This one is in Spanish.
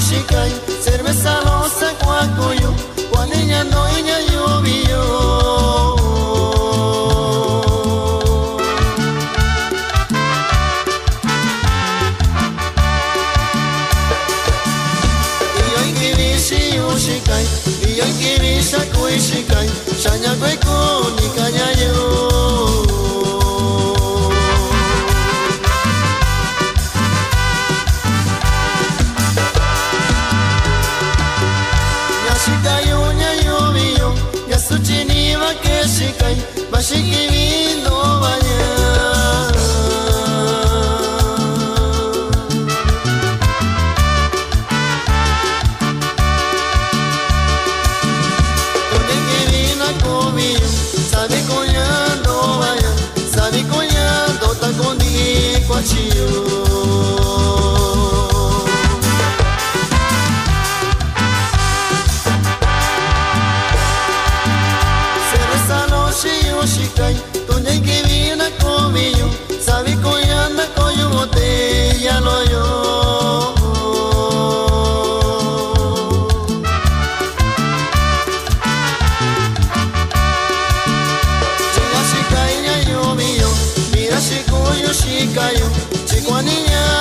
shikai, cerveza rosa cuacoyo, cuaniña noña llovió. Y hoy que bishi ushikai, y hoy que bisha kuishikai, shanya cueco ni cañayo. Suchiniva que shikai, bashiki vindo vaya. Donde que vina comió, sabe coña no vaya, sabe coña dota con di cuachillo. Shikai, donde que viene comió, sabe coyanda coyo botella lo yo. Chica shikai ya yo mío, mira shikoyo shikayo, chico niña